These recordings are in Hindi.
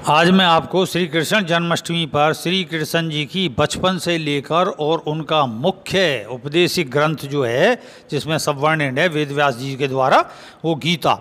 आज मैं आपको श्री कृष्ण जन्माष्टमी पर श्री कृष्ण जी की बचपन से लेकर और उनका मुख्य उपदेशिक ग्रंथ जो है जिसमें सब वर्णन है वेद व्यास जी के द्वारा, वो गीता।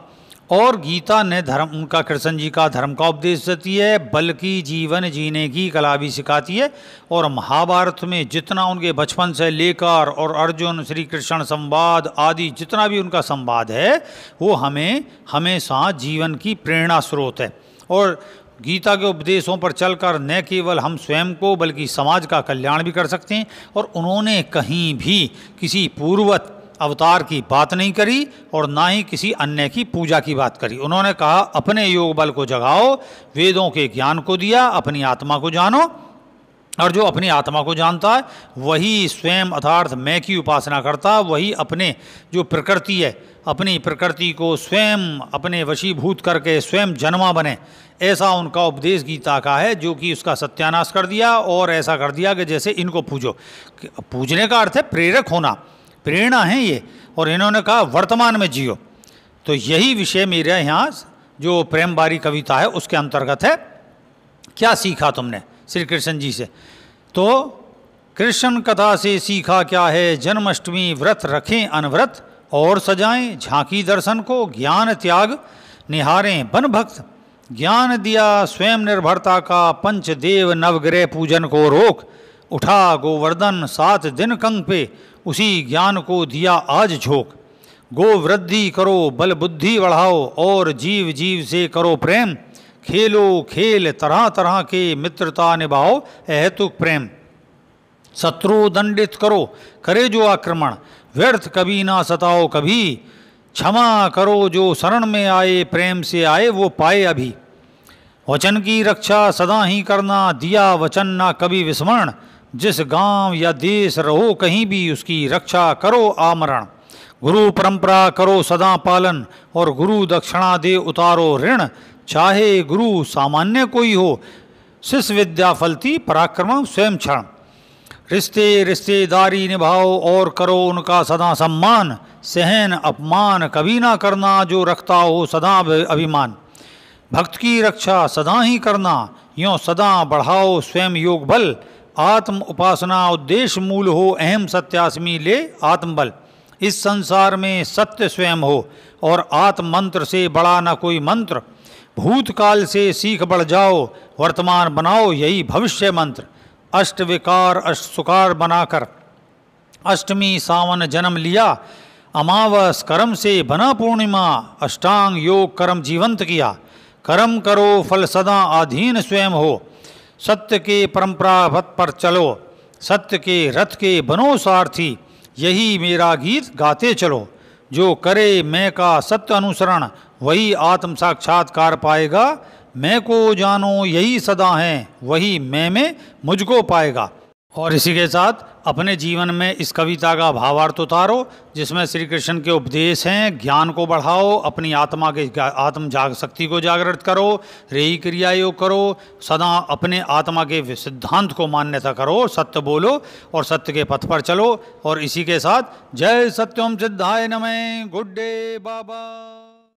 और गीता ने धर्म, उनका कृष्ण जी का धर्म का उपदेश देती है, बल्कि जीवन जीने की कला भी सिखाती है। और महाभारत में जितना उनके बचपन से लेकर और अर्जुन श्री कृष्ण संवाद आदि जितना भी उनका संवाद है वो हमें हमेशा जीवन की प्रेरणा स्रोत है। और गीता के उपदेशों पर चलकर न केवल हम स्वयं को बल्कि समाज का कल्याण भी कर सकते हैं। और उन्होंने कहीं भी किसी पूर्वत अवतार की बात नहीं करी और ना ही किसी अन्य की पूजा की बात करी। उन्होंने कहा अपने योग बल को जगाओ, वेदों के ज्ञान को दिया, अपनी आत्मा को जानो, और जो अपनी आत्मा को जानता है वही स्वयं अर्थात मैं की उपासना करता है, वही अपने जो प्रकृति है अपनी प्रकृति को स्वयं अपने वशीभूत करके स्वयं जन्मा बने। ऐसा उनका उपदेश गीता का है, जो कि उसका सत्यानाश कर दिया और ऐसा कर दिया कि जैसे इनको पूजो। पूजने का अर्थ है प्रेरक होना, प्रेरणा है ये। और इन्होंने कहा वर्तमान में जियो। तो यही विषय मेरे यहाँ जो प्रेम बारी कविता है उसके अंतर्गत है। क्या सीखा तुमने श्री कृष्ण जी से? तो कृष्ण कथा से सीखा क्या है, जन्माष्टमी व्रत रखें अनव्रत और सजाएं झांकी दर्शन को, ज्ञान त्याग निहारें बन भक्त, ज्ञान दिया स्वयं निर्भरता का, पंचदेव नवग्रह पूजन को रोक, उठा गोवर्धन 7 दिन कंग पे, उसी ज्ञान को दिया आज झोंक, गो वृद्धि करो बल बुद्धि बढ़ाओ और जीव जीव से करो प्रेम, खेलो खेल तरह तरह के मित्रता निभाओ अहेतुक प्रेम, शत्रु दंडित करो करे जो आक्रमण, व्यर्थ कभी ना सताओ कभी, क्षमा करो जो शरण में आए, प्रेम से आए वो पाए अभी, वचन की रक्षा सदा ही करना, दिया वचन ना कभी विस्मरण, जिस गांव या देश रहो कहीं भी उसकी रक्षा करो आमरण, गुरु परंपरा करो सदा पालन और गुरु दक्षिणा दे उतारो ऋण, चाहे गुरु सामान्य कोई हो शिष्य विद्या फलती पराक्रम स्वयं क्षण, रिश्ते रिश्तेदारी निभाओ और करो उनका सदा सम्मान, सहन अपमान कभी ना करना जो रखता हो सदा अभिमान, भक्त की रक्षा सदा ही करना यों सदा बढ़ाओ स्वयं योग बल, आत्म उपासना उद्देश्य मूल हो अहम सत्यास्मी ले आत्मबल, इस संसार में सत्य स्वयं हो और आत्म मंत्र से बड़ा ना कोई मंत्र, भूतकाल से सीख बढ़ जाओ वर्तमान बनाओ यही भविष्य मंत्र, अष्ट विकार अष्ट सुकार बनाकर अष्टमी सावन जन्म लिया, अमावस कर्म से बना पूर्णिमा, अष्टांग योग कर्म जीवंत किया, कर्म करो फल सदा अधीन स्वयं हो, सत्य के परंपरा पथ पर चलो, सत्य के रथ के बनो सारथी, यही मेरा गीत गाते चलो, जो करे मैं का सत्य अनुसरण वही आत्म साक्षात्कार पाएगा, मैं को जानो यही सदा है वही मैं में मुझको पाएगा। और इसी के साथ अपने जीवन में इस कविता का भावार्थ उतारो जिसमें श्री कृष्ण के उपदेश हैं, ज्ञान को बढ़ाओ, अपनी आत्मा के आत्म जाग शक्ति को जागृत करो, रेही क्रिया योग करो, सदा अपने आत्मा के सिद्धांत को मान्यता करो, सत्य बोलो और सत्य के पथ पर चलो। और इसी के साथ जय सत्यम सिद्धाय नमः, गुड डे बाबा।